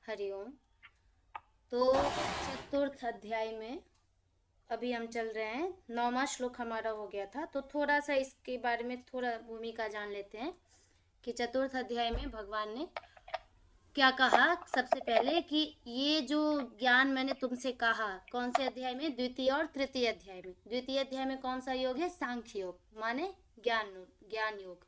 हरिओम। तो चतुर्थ अध्याय में अभी हम चल रहे हैं, 9वां श्लोक हमारा हो गया था। तो थोड़ा सा इसके बारे में थोड़ा भूमिका जान लेते हैं कि चतुर्थ अध्याय में भगवान ने क्या कहा। सबसे पहले कि ये जो ज्ञान मैंने तुमसे कहा, कौन से अध्याय में? द्वितीय और तृतीय अध्याय में। द्वितीय अध्याय में कौन सा योग है? सांख्य योग, माने ज्ञान योग।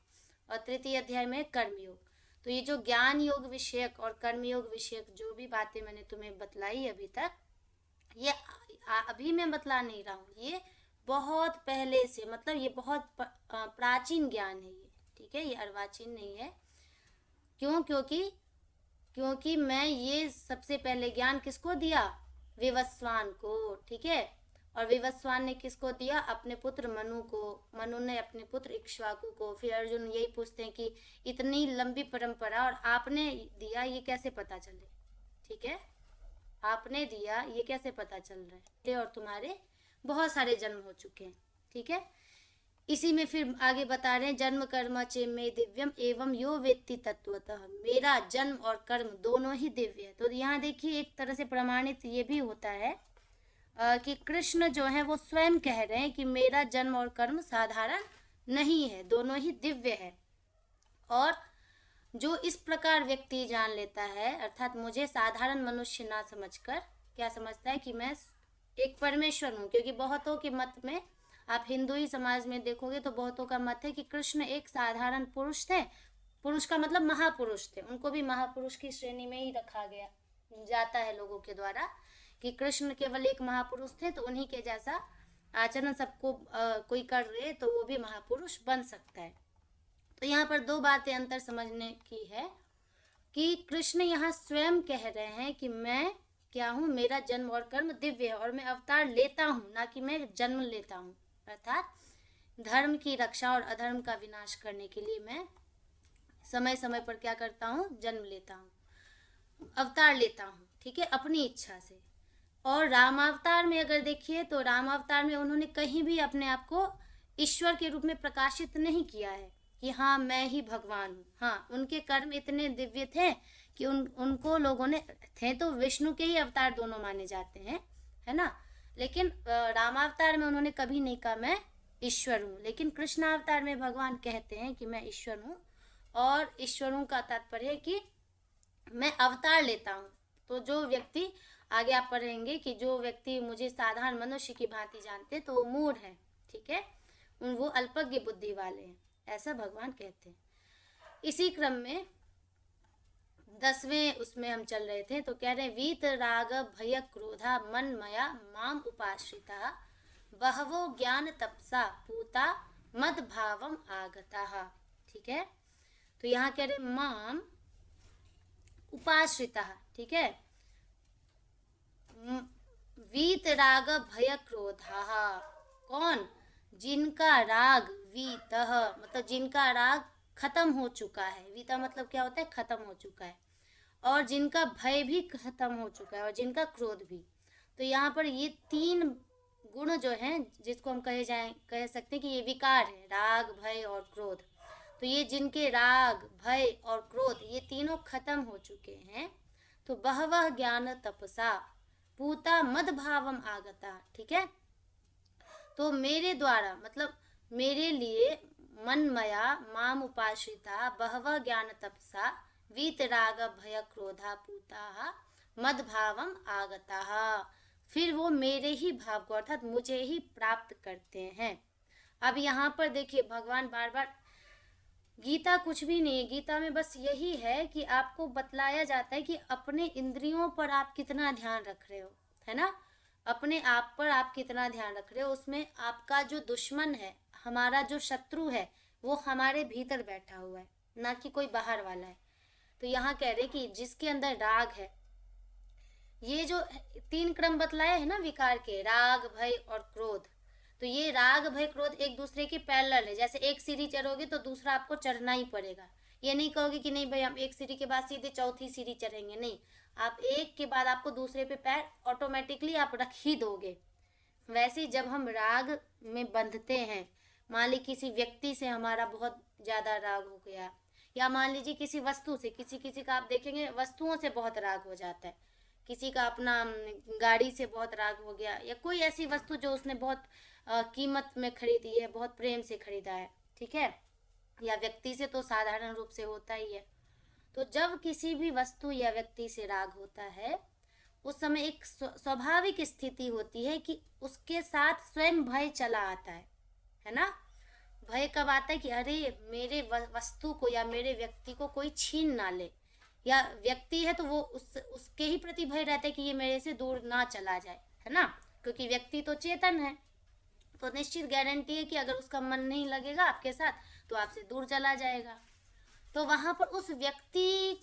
और तृतीय अध्याय में कर्म योग। तो ये जो ज्ञान योग विषयक और कर्म योग विषयक जो भी बातें मैंने तुम्हें बतलाई अभी तक, ये अभी मैं बतला नहीं रहा हूँ, ये बहुत पहले से, मतलब ये बहुत प्राचीन ज्ञान है ये, ठीक है? ये अर्वाचीन नहीं है। क्यों? क्योंकि मैं ये सबसे पहले ज्ञान किसको दिया? विवस्वान को, ठीक है? और विवस्वान ने किसको दिया? अपने पुत्र मनु को। मनु ने अपने पुत्र इक्ष्वाकु को। फिर अर्जुन यही पूछते हैं कि इतनी लंबी परंपरा और आपने दिया, ये कैसे पता चले? ठीक है, आपने दिया, ये कैसे पता चल रहा है? और तुम्हारे बहुत सारे जन्म हो चुके हैं, ठीक है? इसी में फिर आगे बता रहे हैं, जन्म कर्म चे में दिव्यम एवं यो वेत्ति तत्वतः। मेरा जन्म और कर्म दोनों ही दिव्य है। तो यहाँ देखिए, एक तरह से प्रमाणित ये भी होता है कि कृष्ण जो है वो स्वयं कह रहे हैं कि मेरा जन्म और कर्म साधारण नहीं है, दोनों ही दिव्य है। और जो इस प्रकार व्यक्ति जान लेता है, अर्थात मुझे साधारण मनुष्य ना समझकर क्या समझता है कि मैं एक परमेश्वर हूँ। क्योंकि बहुतों के मत में, आप हिंदू ही समाज में देखोगे तो बहुतों का मत है कि कृष्ण एक साधारण पुरुष थे। पुरुष का मतलब महापुरुष थे, उनको भी महापुरुष की श्रेणी में ही रखा गया जाता है लोगों के द्वारा, कि कृष्ण केवल एक महापुरुष थे, तो उन्हीं के जैसा आचरण सबको कोई कर रहे तो वो भी महापुरुष बन सकता है। तो यहाँ पर दो बातें अंतर समझने की है कि कृष्ण यहाँ स्वयं कह रहे हैं कि मैं क्या हूँ, मेरा जन्म और कर्म दिव्य है और मैं अवतार लेता हूँ, ना कि मैं जन्म लेता हूँ। अर्थात धर्म की रक्षा और अधर्म का विनाश करने के लिए मैं समय समय पर क्या करता हूँ? जन्म लेता हूँ, अवतार लेता हूँ, ठीक है, अपनी इच्छा से। और रामावतार में अगर देखिए तो रामावतार में उन्होंने कहीं भी अपने आप को ईश्वर के रूप में प्रकाशित नहीं किया है कि हाँ मैं ही भगवान हूँ। हाँ, उनके कर्म इतने दिव्य थे कि उनको लोगों ने, थे तो विष्णु के ही अवतार दोनों माने जाते हैं, है ना? लेकिन रामावतार में उन्होंने कभी नहीं कहा मैं ईश्वर हूँ। लेकिन कृष्णावतार में भगवान कहते हैं कि मैं ईश्वर हूँ। और ईश्वर हूँ का तात्पर्य है कि मैं अवतार लेता हूँ। तो जो व्यक्ति, आगे आप पढ़ेंगे कि जो व्यक्ति मुझे साधारण मनुष्य की भांति जानते तो वो मूढ़ है, ठीक है, वो अल्पज्ञ बुद्धि वाले हैं, ऐसा भगवान कहते हैं। इसी क्रम में 10वें उसमें हम चल रहे थे, तो कह रहे हैं, वीत राग भय क्रोधा मन मया माम उपाश्रिता बहवो ज्ञान तपसा पूता मद भावम आगता। ठीक है, तो यहाँ कह रहे माम उपाश्रिता, ठीक है, वीत राग भय क्रोधा, कौन? जिनका राग, वीत मतलब जिनका राग खत्म हो चुका है। वीता मतलब क्या होता है? खत्म हो चुका है। और जिनका भय भी खत्म हो चुका है और जिनका क्रोध भी। तो यहाँ पर ये तीन गुण जो हैं, जिसको हम कह सकते हैं कि ये विकार है, राग, भय और क्रोध। तो ये जिनके राग, भय और क्रोध ये तीनों खत्म हो चुके हैं, तो बहवह ज्ञान तपसा पूता मद भावम आगता, ठीक है। तो मेरे द्वारा, मतलब मेरे लिए, मनमया माम उपाश्रिता बहवह ज्ञान तपसा वीतराग भय क्रोधा पूता मद भावम आगता, फिर वो मेरे ही भाव को अर्थात मुझे ही प्राप्त करते हैं। अब यहाँ पर देखिए, भगवान बार बार, गीता कुछ भी नहीं है, गीता में बस यही है कि आपको बतलाया जाता है कि अपने इंद्रियों पर आप कितना ध्यान रख रहे हो, है ना? अपने आप पर आप कितना ध्यान रख रहे हो। उसमें आपका जो दुश्मन है, हमारा जो शत्रु है, वो हमारे भीतर बैठा हुआ है, ना कि कोई बाहर वाला है। तो यहाँ कह रहे कि जिसके अंदर राग है, ये जो तीन क्रम बतलाए है ना विकार के, राग, भय और क्रोध, तो ये राग, भय, क्रोध एक दूसरे के पैरेलल है। जैसे एक सीढ़ी चढ़ोगे तो दूसरा आपको चढ़ना ही पड़ेगा। ये नहीं कहोगे कि नहीं भाई हम एक सीढ़ी के बाद सीधे चौथी सीढ़ी चढ़ेंगे, नहीं, आप एक के बाद आपको दूसरे पे पैर ऑटोमेटिकली आप रख ही दोगे। वैसे जब हम राग में बंधते हैं, मान ली किसी व्यक्ति से हमारा बहुत ज़्यादा राग हो गया, या मान लीजिए किसी वस्तु से, किसी किसी का आप देखेंगे वस्तुओं से बहुत राग हो जाता है, किसी का अपना गाड़ी से बहुत राग हो गया, या कोई ऐसी वस्तु जो उसने बहुत कीमत में खरीदी है, बहुत प्रेम से खरीदा है, ठीक है, या व्यक्ति से तो साधारण रूप से होता ही है। तो जब किसी भी वस्तु या व्यक्ति से राग होता है, उस समय एक स्वाभाविक स्थिति होती है कि उसके साथ स्वयं भय चला आता है ना। भय कब आता है कि अरे मेरे वस्तु को या मेरे व्यक्ति को कोई छीन ना ले, या व्यक्ति है तो वो उसके ही प्रति भय रहता है कि ये मेरे से दूर ना चला जाए, है ना, क्योंकि व्यक्ति तो चेतन है, तो निश्चित गारंटी है कि अगर उसका मन नहीं लगेगा आपके साथ तो आपसे दूर चला जाएगा। तो वहां पर उस व्यक्ति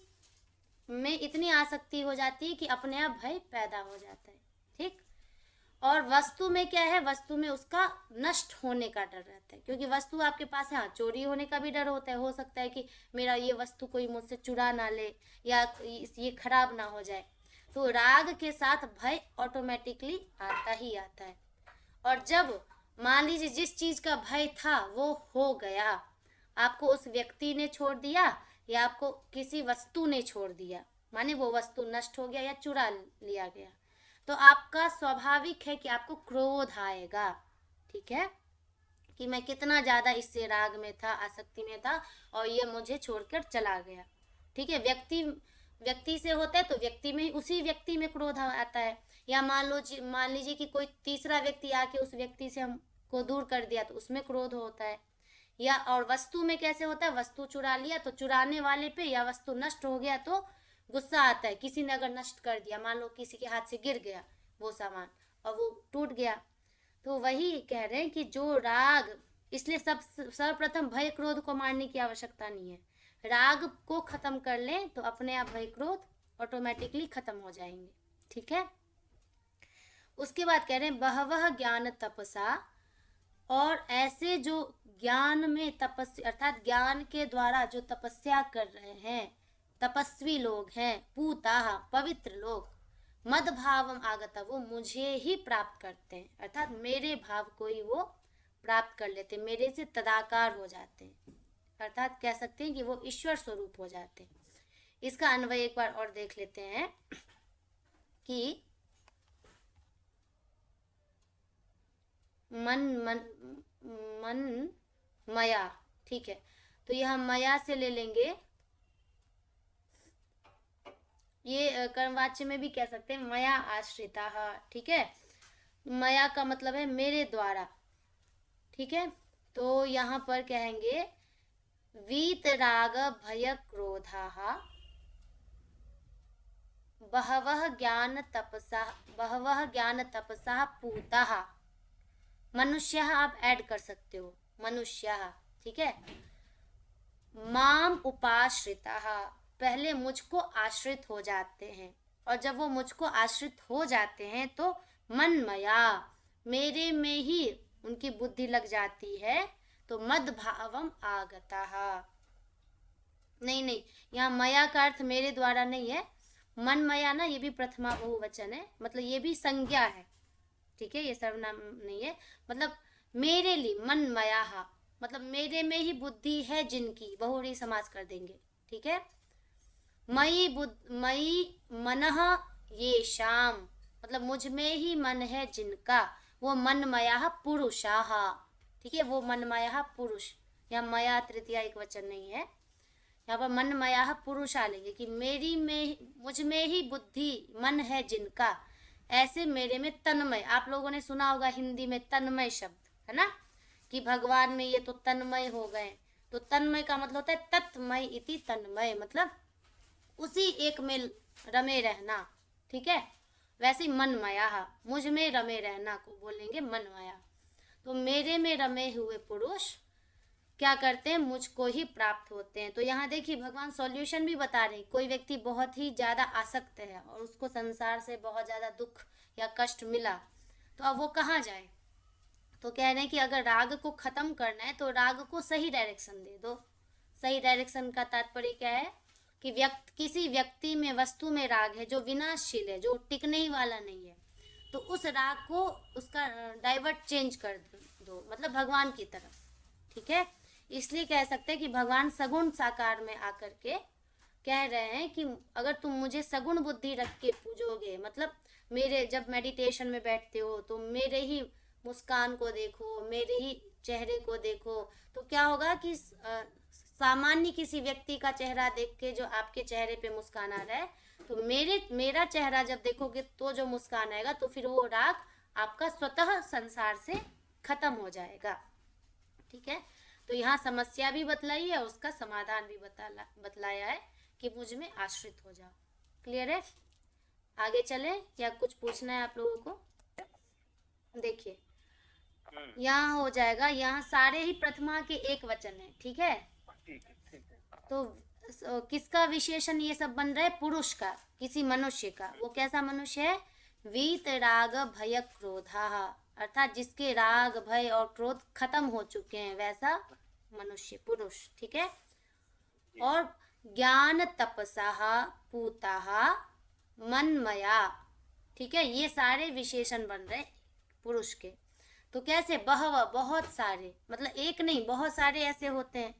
में इतनी आसक्ति हो जाती है कि अपने आप भय पैदा हो जाता है, ठीक। और वस्तु में क्या है, वस्तु में उसका नष्ट होने का डर रहता है, क्योंकि वस्तु आपके पास है, हाँ चोरी होने का भी डर होता है, हो सकता है कि मेरा ये वस्तु कोई मुझसे चुरा ना ले या ये खराब ना हो जाए। तो राग के साथ भय ऑटोमेटिकली आता ही आता है। और जब मान लीजिए जिस चीज का भय था वो हो गया, आपको उस व्यक्ति ने छोड़ दिया या आपको किसी वस्तु ने छोड़ दिया, माने वो वस्तु नष्ट हो गया या चुरा लिया गया, तो आपका स्वाभाविक है कि आपको क्रोध आएगा, ठीक है, कि मैं कितना ज्यादा इससे राग में था, आसक्ति में था और ये मुझे छोड़कर चला गया, ठीक है। व्यक्ति से होता है तो व्यक्ति में, उसी व्यक्ति में क्रोध आता है। या मान लीजिए कि कोई तीसरा व्यक्ति आके उस व्यक्ति से हमको दूर कर दिया तो उसमें क्रोध होता है। या और वस्तु में कैसे होता है, वस्तु चुरा लिया तो चुराने वाले पे, या वस्तु नष्ट हो गया तो गुस्सा आता है, किसी ने अगर नष्ट कर दिया, मान लो किसी के हाथ से गिर गया वो सामान और वो टूट गया, तो वही कह रहे हैं कि जो राग, इसलिए सर्वप्रथम भय क्रोध को मारने की आवश्यकता नहीं है, राग को खत्म कर लें तो अपने आप भय क्रोध ऑटोमेटिकली खत्म हो जाएंगे, ठीक है। उसके बाद कह रहे हैं बहवह ज्ञान तपसा, और ऐसे जो ज्ञान में तपस्या अर्थात ज्ञान के द्वारा जो तपस्या कर रहे हैं, तपस्वी लोग हैं, पूताः पवित्र लोग, मद भावम आगता, वो मुझे ही प्राप्त करते हैं, अर्थात मेरे भाव को ही वो प्राप्त कर लेते हैं, मेरे से तदाकार हो जाते हैं, अर्थात कह सकते हैं कि वो ईश्वर स्वरूप हो जाते हैं। इसका अन्वय एक बार और देख लेते हैं कि मन मया, ठीक है, तो यह मया से ले लेंगे, ये कर्मवाच्य में भी कह सकते हैं मया आश्रिता, ठीक है, मया का मतलब है मेरे द्वारा, ठीक है। तो यहाँ पर कहेंगे वीतराग भय क्रोधा बहवः ज्ञान तपसा पूताः, मनुष्य आप ऐड कर सकते हो, मनुष्य, ठीक है, माम उपाश्रिताः, पहले मुझको आश्रित हो जाते हैं, और जब वो मुझको आश्रित हो जाते हैं तो मनमया, मेरे में ही उनकी बुद्धि लग जाती है, तो मद भावम आगताः, नहीं, यहाँ मया का अर्थ मेरे द्वारा नहीं है, मनमया ना ये भी प्रथमा बहुवचन है, मतलब ये भी संज्ञा है, ठीक है, ये सर्वनाम नहीं है, मतलब मेरे लिए, मनमया मतलब मेरे में ही बुद्धि है जिनकी, बहुव्रीहि समास कर देंगे, ठीक है। मई मनः येषाम, मतलब मुझ में ही मन है जिनका, वो मनमया पुरुषाः, ठीक है, वो मनमया पुरुष, यहाँ मया तृतीया एक वचन नहीं है, यहाँ पर मनमया पुरुषा लेंगे कि मुझ में ही बुद्धि मन है जिनका, ऐसे मेरे में तन्मय, आप लोगों ने सुना होगा हिंदी में तन्मय शब्द, है ना, कि भगवान में ये तो तन्मय हो गए, तो तन्मय का मतलब होता है तत्मय इति तन्मय, मतलब उसी एक में रमे रहना, ठीक है, वैसे मनमया, मुझ में रमे रहना को बोलेंगे मनमया। तो मेरे में रमे हुए पुरुष क्या करते हैं, मुझको ही प्राप्त होते हैं। तो यहाँ देखिए भगवान सॉल्यूशन भी बता रहे हैं, कोई व्यक्ति बहुत ही ज़्यादा आसक्त है और उसको संसार से बहुत ज़्यादा दुख या कष्ट मिला, तो अब वो कहाँ जाए, तो कह रहे हैं कि अगर राग को ख़त्म करना है तो राग को सही डायरेक्शन दे दो। सही डायरेक्शन का तात्पर्य क्या है कि किसी व्यक्ति में, वस्तु में राग है जो विनाशशील है, जो टिकने ही वाला नहीं है, तो उस राग को उसका डाइवर्ट चेंज कर दो, मतलब भगवान की तरफ, ठीक है। इसलिए कह सकते हैं कि भगवान सगुण साकार में आकर के कह रहे हैं कि अगर तुम मुझे सगुण बुद्धि रख के पूजोगे, मतलब मेरे जब मेडिटेशन में बैठते हो तो मेरे ही मुस्कान को देखो, मेरे ही चेहरे को देखो, तो क्या होगा कि सामान्य किसी व्यक्ति का चेहरा देख के जो आपके चेहरे पे मुस्कान आ रहा है, तो मेरा चेहरा जब देखोगे तो जो मुस्कान आएगा, तो फिर वो राग आपका स्वतः संसार से खत्म हो जाएगा। ठीक है, तो यहाँ समस्या भी बतलाई है, उसका समाधान भी बतलाया है कि मुझ में आश्रित हो जाओ। क्लियर है? आगे चले या कुछ पूछना है आप लोगों को? देखिए यहाँ हो जाएगा, यहाँ सारे ही प्रथमा के एक वचन है। ठीक है, तो किसका विशेषण ये सब बन रहा है? पुरुष का, किसी मनुष्य का। वो कैसा मनुष्य है? वीत राग भय क्रोधा, अर्थात जिसके राग भय और क्रोध खत्म हो चुके हैं, वैसा मनुष्य, पुरुष। ठीक है, और ज्ञान तपसा पूता मनमया। ठीक है, ये सारे विशेषण बन रहे पुरुष के। तो कैसे? बहव, बहुत सारे, मतलब एक नहीं, बहुत सारे ऐसे होते हैं।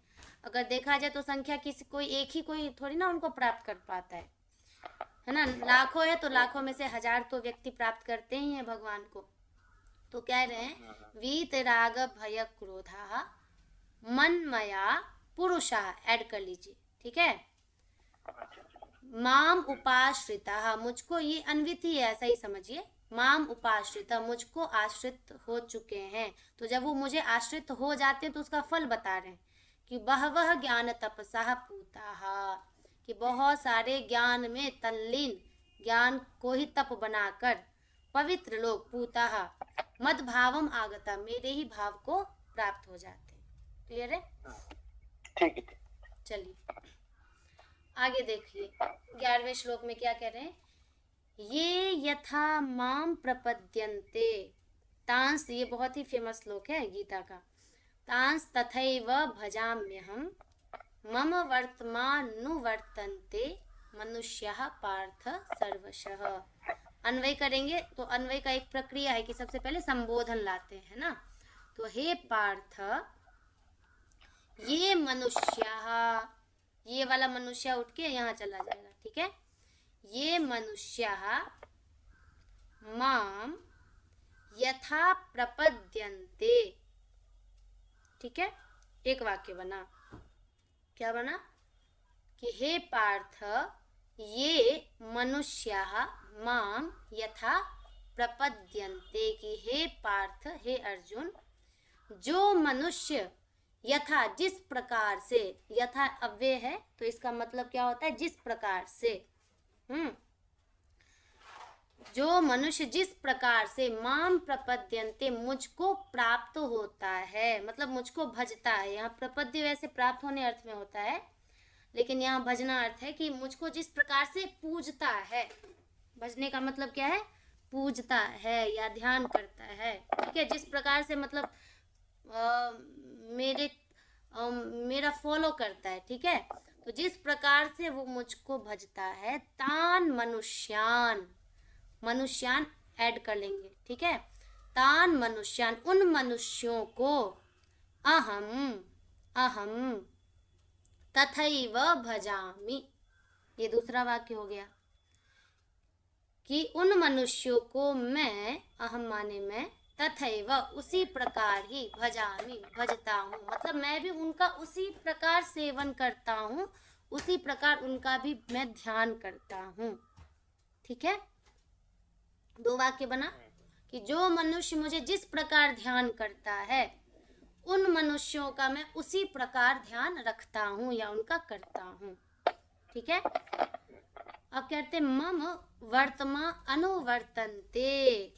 अगर देखा जाए तो संख्या किसी कोई एक ही कोई थोड़ी ना उनको प्राप्त कर पाता है ना। लाखों है तो लाखों में से 1000 तो व्यक्ति प्राप्त करते ही हैं भगवान को। तो कह रहे हैं वीत राग भय क्रोधा मनमया पुरुषा, ऐड कर लीजिए। ठीक है, माम उपाश्रिता, मुझको, ये अन्वित ही है, ऐसा ही समझिए। माम उपाश्रिता, मुझको आश्रित हो चुके हैं। तो जब वो मुझे आश्रित हो जाते हैं तो उसका फल बता रहे हैं कि बहवह ज्ञान तपसा पूता, कि बहुत सारे ज्ञान में तल्लीन, ज्ञान को ही तप बनाकर पवित्र लोग, पूता मद भावम आगता, मेरे ही भाव को प्राप्त हो जाते हैं। क्लियर है? ठीक है, चलिए आगे देखिए 11वें श्लोक में क्या कह रहे हैं? ये यथा माम प्रपद्यन्ते तांस, ये बहुत ही फेमस श्लोक है गीता का। तांस तथैव भजाम्यहम् मम वर्तमानुवर्तन्ते मनुष्यः पार्थ सर्वशः। अन्वय करेंगे तो अन्वय का एक प्रक्रिया है कि सबसे पहले संबोधन लाते हैं ना। तो हे पार्थ, ये मनुष्यः, ये वाला मनुष्य उठ के यहाँ चला जाएगा। ठीक है, ये मनुष्यः माम यथा प्रपद्यन्ते। ठीक है, एक वाक्य बना, क्या बना? कि हे पार्थ, ये मनुष्यः माम यथा प्रपद्यन्ते, कि हे पार्थ, हे अर्जुन, जो मनुष्य यथा, जिस प्रकार से, यथा अव्यय है तो इसका मतलब क्या होता है? जिस प्रकार से। जो मनुष्य जिस प्रकार से माम प्रपद्यन्ते, मुझको प्राप्त होता है, मतलब मुझको भजता है। यहाँ प्रपद्य वैसे प्राप्त होने अर्थ में होता है, लेकिन यहाँ भजना अर्थ है कि मुझको जिस प्रकार से पूजता है। भजने का मतलब क्या है? पूजता है या ध्यान करता है। ठीक है, जिस प्रकार से मतलब मेरा फॉलो करता है। ठीक है, तो जिस प्रकार से वो मुझको भजता है, तान मनुष्यान, मनुष्यान ऐड कर लेंगे। ठीक है, तान मनुष्यान, उन मनुष्यों को, अहम तथैव भजामि, ये दूसरा वाक्य हो गया कि उन मनुष्यों को मैं, अहम माने मैं, तथैव उसी प्रकार ही, भजामि भजता हूँ, मतलब मैं भी उनका उसी प्रकार सेवन करता हूँ, उसी प्रकार उनका भी मैं ध्यान करता हूँ। ठीक है, 2 वाक्य बना कि जो मनुष्य मुझे जिस प्रकार ध्यान करता है, उन मनुष्यों का मैं उसी प्रकार ध्यान रखता हूँ या उनका करता हूँ। ठीक है, अब कहते मम वर्तमा अनुवर्तन्ते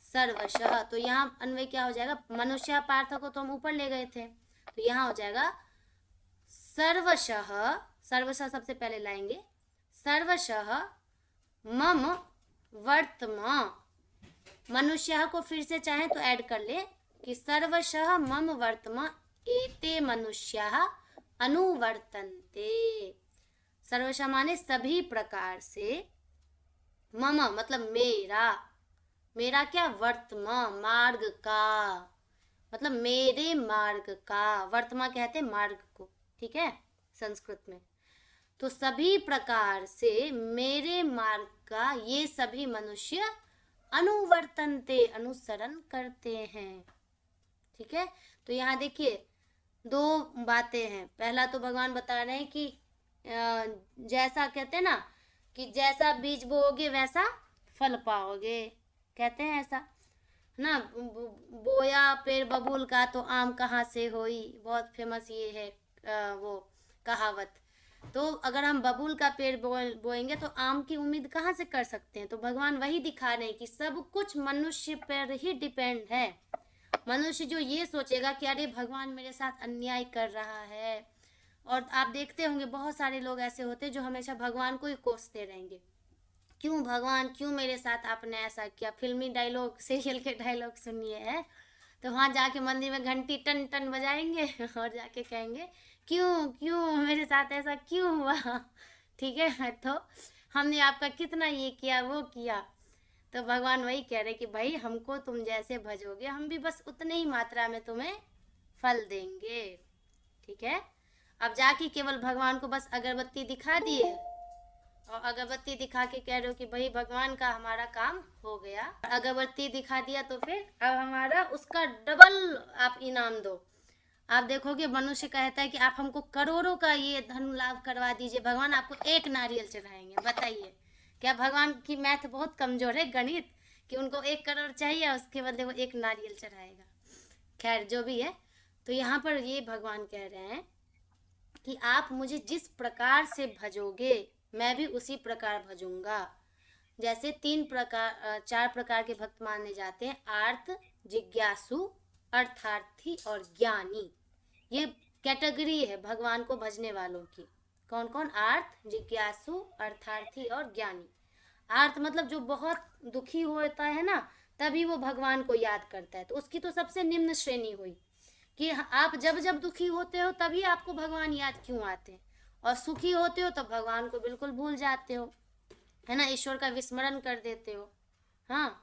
सर्वशः। तो यहाँ अन्वय क्या हो जाएगा? मनुष्य पार्थ को तो हम ऊपर ले गए थे, तो यहाँ हो जाएगा सर्वशः। सर्वशः सबसे पहले लाएंगे, सर्वशः मम वर्तमा, मनुष्य को फिर से चाहे तो ऐड कर ले कि सर्वशः मम वर्तमा एते मनुष्याः अनुवर्तन्ते। सर्वशः माने सभी प्रकार से, मम मतलब मेरा, मेरा क्या? वर्तमान, मार्ग का, मतलब मेरे मार्ग का, वर्तमान कहते हैं मार्ग को, ठीक है, संस्कृत में। तो सभी प्रकार से मेरे मार्ग का ये सभी मनुष्य अनुवर्तनते, अनुसरण करते हैं, ठीक है। तो यहाँ देखिए दो बातें हैं। पहला तो भगवान बता रहे हैं कि जैसा कहते हैं ना कि जैसा बीज बोओगे वैसा फल पाओगे, कहते हैं ऐसा ना। बोया पेड़ बबूल का तो आम कहाँ से होई, बहुत फेमस ये है वो कहावत। तो अगर हम बबूल का पेड़ बोएंगे तो आम की उम्मीद कहाँ से कर सकते हैं। तो भगवान वही दिखा रहे हैं कि सब कुछ मनुष्य पर ही डिपेंड है। मनुष्य जो ये सोचेगा कि अरे भगवान मेरे साथ अन्याय कर रहा है, और आप देखते होंगे बहुत सारे लोग ऐसे होते हैं जो हमेशा भगवान को ही कोसते रहेंगे, क्यों भगवान, क्यों मेरे साथ आपने ऐसा किया। फिल्मी डायलॉग, सीरियल के डायलॉग सुनिए है, तो वहाँ जाके मंदिर में घंटी टन टन बजाएंगे और जाके कहेंगे क्यों क्यों मेरे साथ ऐसा क्यों हुआ, ठीक है। तो हमने आपका कितना ये किया वो किया। तो भगवान वही कह रहे कि भाई हमको तुम जैसे भजोगे हम भी बस उतने ही मात्रा में तुम्हें फल देंगे, ठीक है। अब जाके केवल भगवान को बस अगरबत्ती दिखा दिए और अगरबत्ती दिखा के कह रहे हो कि भाई भगवान का हमारा काम हो गया। अगरबत्ती दिखा दिया तो फिर अब हमारा उसका डबल आप इनाम दो। आप देखोगे मनुष्य कहता है कि आप हमको करोड़ों का ये धन लाभ करवा दीजिए, भगवान आपको एक नारियल चढ़ाएंगे। बताइए क्या भगवान की मैथ बहुत कमजोर है, गणित, कि उनको 1 करोड़ चाहिए उसके बदले वो एक नारियल चढ़ाएगा। खैर जो भी है, तो यहाँ पर ये भगवान कह रहे हैं कि आप मुझे जिस प्रकार से भजोगे मैं भी उसी प्रकार भजूंगा। जैसे 4 प्रकार के भक्त माने जाते हैं, आर्त, जिज्ञासु, अर्थार्थी और ज्ञानी। ये कैटेगरी है भगवान को भजने वालों की। कौन कौन? आर्त, जिज्ञासु, अर्थार्थी और ज्ञानी। आर्त मतलब जो बहुत दुखी होता है ना, तभी वो भगवान को याद करता है, तो उसकी तो सबसे निम्न श्रेणी हुई कि आप जब जब दुखी होते हो तभी आपको भगवान याद क्यों आते हैं, और सुखी होते हो तो भगवान को बिल्कुल भूल जाते हो, है ना, ईश्वर का विस्मरण कर देते हो। हाँ,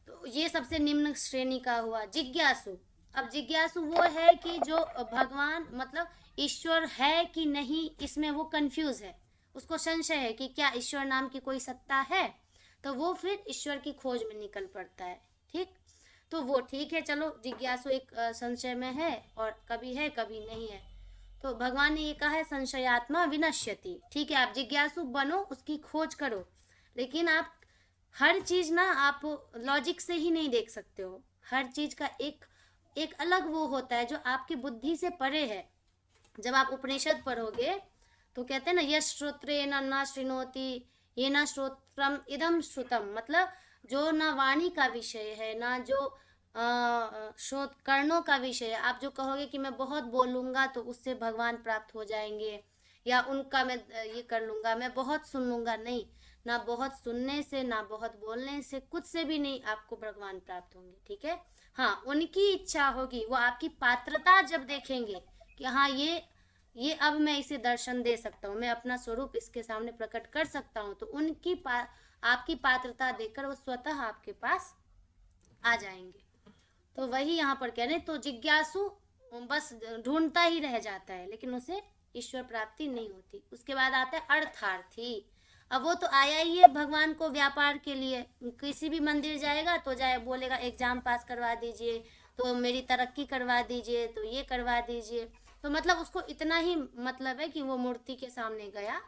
तो ये सबसे निम्न श्रेणी का हुआ। जिज्ञासु, अब जिज्ञासु वो है कि जो भगवान मतलब ईश्वर है कि नहीं इसमें वो कंफ्यूज है, उसको संशय है कि क्या ईश्वर नाम की कोई सत्ता है, तो वो फिर ईश्वर की खोज में निकल पड़ता है, ठीक। तो वो ठीक है, चलो जिज्ञासु एक संशय में है और कभी नहीं है। तो भगवान ने ये कहा है संशयात्मा विनश्यति, ठीक है, आप जिज्ञासु बनो, उसकी खोज करो, लेकिन आप हर चीज ना आप लॉजिक से ही नहीं देख सकते हो। हर चीज का एक अलग वो होता है जो आपकी बुद्धि से परे है। जब आप उपनिषद पढ़ोगे तो कहते हैं ना यश श्रोत्रेण न शृणोति येन श्रोत्रम इदम श्रुतम, मतलब जो ना वाणी का विषय है ना जो श्रोत कर्णों का विषय है। आप जो कहोगे कि मैं बहुत बोलूंगा तो उससे भगवान प्राप्त हो जाएंगे, या उनका मैं ये कर लूंगा, मैं बहुत सुन लूंगा, नहीं, ना बहुत सुनने से ना बहुत बोलने से कुछ से भी नहीं आपको भगवान प्राप्त होंगे, ठीक है। हाँ, उनकी इच्छा होगी, वो आपकी पात्रता जब देखेंगे कि हाँ ये अब मैं इसे दर्शन दे सकता हूँ, मैं अपना स्वरूप इसके सामने प्रकट कर सकता हूँ, तो आपकी पात्रता देखकर वो स्वतः आपके पास आ जाएंगे। तो वही यहाँ पर कह रहे हैं, तो जिज्ञासु बस ढूंढता ही रह जाता है लेकिन उसे ईश्वर प्राप्ति नहीं होती। उसके बाद आता है अर्थार्थी। अब वो तो आया ही है भगवान को व्यापार के लिए, किसी भी मंदिर जाएगा तो बोलेगा एग्जाम पास करवा दीजिए, तो मेरी तरक्की करवा दीजिए, तो ये करवा दीजिए। तो मतलब उसको इतना ही मतलब है कि वो मूर्ति के सामने गया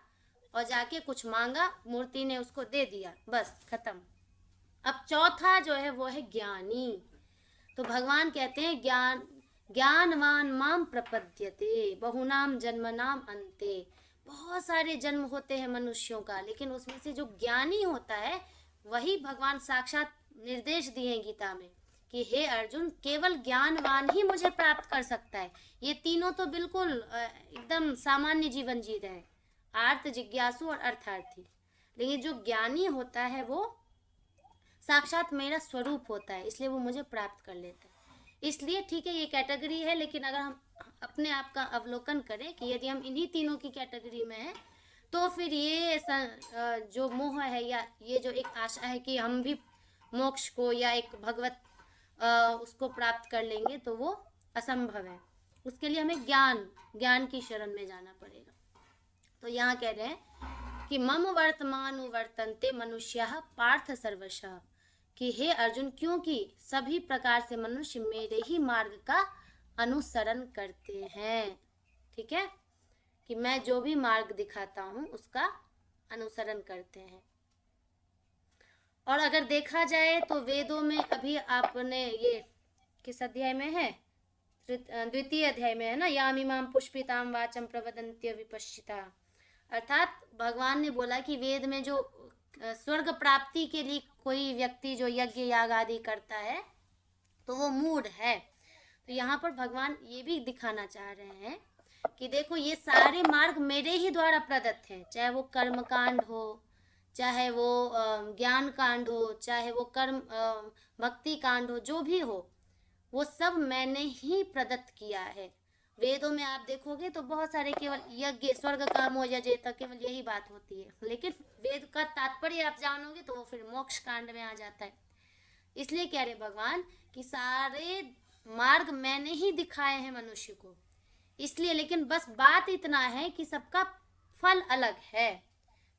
और जाके कुछ मांगा, मूर्ति ने उसको दे दिया, बस खत्म। अब चौथा जो है वो है ज्ञानी। तो भगवान कहते हैं ज्ञानवान माम प्रपद्यते बहुनाम जन्मनाम अन्ते। बहुत सारे जन्म होते हैं मनुष्यों का, लेकिन उसमें से जो ज्ञानी होता है वही भगवान साक्षात निर्देश दिए गीता में कि हे अर्जुन, केवल ज्ञानवान ही मुझे प्राप्त कर सकता है। ये तीनों तो बिल्कुल एकदम सामान्य जीवन जी रहे हैं, आर्त, जिज्ञासु और अर्थार्थी, लेकिन जो ज्ञानी होता है वो साक्षात मेरा स्वरूप होता है, इसलिए वो मुझे प्राप्त कर लेता है। इसलिए ठीक है ये कैटेगरी है, लेकिन अगर हम अपने आप का अवलोकन करें कि यदि हम इन्हीं तीनों की कैटेगरी में हैं तो फिर ये जो मोह है या ये जो एक आशा है कि हम भी मोक्ष को या एक भगवत उसको प्राप्त कर लेंगे तो वो असंभव है। उसके लिए हमें ज्ञान की शरण में जाना पड़ेगा। तो यहाँ कह रहे हैं कि मम वर्तमान वर्तन्ते मनुष्याः पार्थ सर्वशः, कि हे अर्जुन, क्योंकि सभी प्रकार से मनुष्य मेरे ही मार्ग का अनुसरण करते हैं। ठीक है, कि मैं जो भी मार्ग दिखाता हूँ उसका अनुसरण करते हैं। और अगर देखा जाए तो वेदों में अभी आपने ये किस अध्याय में है, द्वितीय अध्याय में है ना, यामिमाम पुष्पिताम वाचम प्रवदन्त्य विपश्चिता। अर्थात भगवान ने बोला कि वेद में जो स्वर्ग प्राप्ति के लिए कोई व्यक्ति जो यज्ञ याग आदि करता है तो वो मूढ़ है। तो यहाँ पर भगवान ये भी दिखाना चाह रहे हैं कि देखो ये सारे मार्ग मेरे ही द्वारा प्रदत्त हैं, चाहे वो कर्म कांड हो, चाहे वो ज्ञान कांड हो, चाहे वो कर्म भक्ति कांड हो, जो भी हो वो सब मैंने ही प्रदत्त किया है। वेदों में आप देखोगे तो बहुत सारे केवल यज्ञ स्वर्ग कामो यजेत, केवल यही बात होती है, लेकिन वेद का तात्पर्य आप जानोगे तो वो फिर मोक्ष कांड में आ जाता है। इसलिए कह रहे भगवान कि सारे मार्ग मैंने ही दिखाए हैं मनुष्य को, इसलिए। लेकिन बस बात इतना है कि सबका फल अलग है।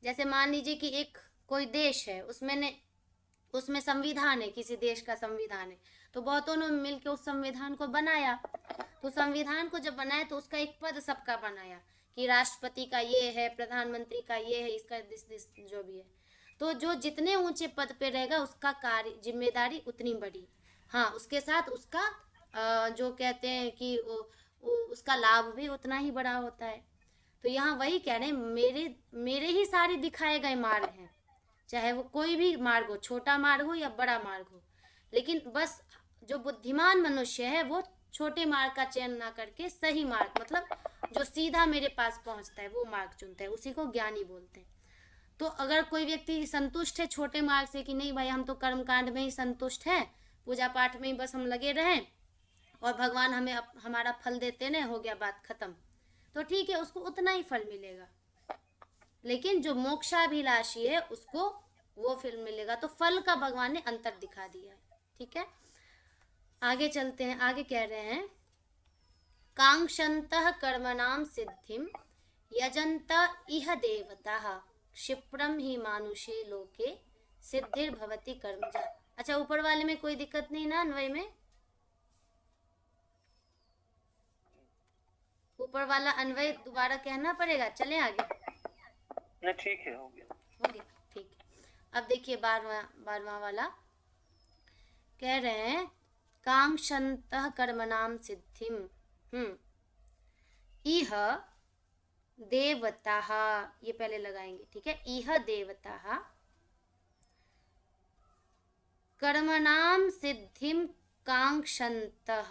जैसे मान लीजिए कि एक कोई देश है, उसमें संविधान है, किसी देश का संविधान है, तो बहुतों ने मिलकर उस संविधान को बनाया। तो संविधान को जब बनाया तो उसका एक पद सबका बनाया कि राष्ट्रपति का ये है, प्रधानमंत्री का ये है, इसका जो भी है। तो जो जितने ऊंचे पद पे रहेगा उसका कार्य जिम्मेदारी उतनी बड़ी, हाँ, उसके साथ उसका जो कहते हैं कि उसका लाभ भी उतना ही बड़ा होता है। तो यहाँ वही कह रहे हैं, मेरे ही सारे दिखाए गए मार्ग हैं, चाहे वो कोई भी मार्ग हो, छोटा मार्ग हो या बड़ा मार्ग हो। लेकिन बस जो बुद्धिमान मनुष्य है वो छोटे मार्ग का चयन ना करके सही मार्ग, मतलब जो सीधा मेरे पास पहुंचता है वो मार्ग चुनता है, उसी को ज्ञानी बोलते हैं। तो अगर कोई व्यक्ति संतुष्ट है छोटे मार्ग से कि नहीं भाई हम तो कर्म कांड में ही संतुष्ट हैं, पूजा पाठ में ही बस हम लगे रहें और भगवान हमें हमारा फल देते ना, हो गया बात खत्म, तो ठीक है, उसको उतना ही फल मिलेगा। लेकिन जो मोक्षाभिलाषी है उसको वो फल मिलेगा। तो फल का भगवान ने अंतर दिखा दिया है। ठीक है, आगे चलते हैं। आगे कह रहे हैं कांक्षन्तः कर्मणाम सिद्धिम यजन्त इह देवताः क्षिप्रम ही मानुषे लोके सिद्धिर्भवति कर्मजा। अच्छा, ऊपर वाले में कोई दिक्कत नहीं ना, अन्वय में? ऊपर वाला अन्वय दोबारा कहना पड़ेगा, चलें आगे? नहीं, ठीक है, हो गया। ठीक है। अब देखिए 12वां वाला कह रहे हैं कांक्षन्तः कर्मणाम सिद्धिम इह देवताः, ये पहले लगाएंगे, ठीक है। इह देवताः कर्मणाम सिद्धिम कांक्षन्तः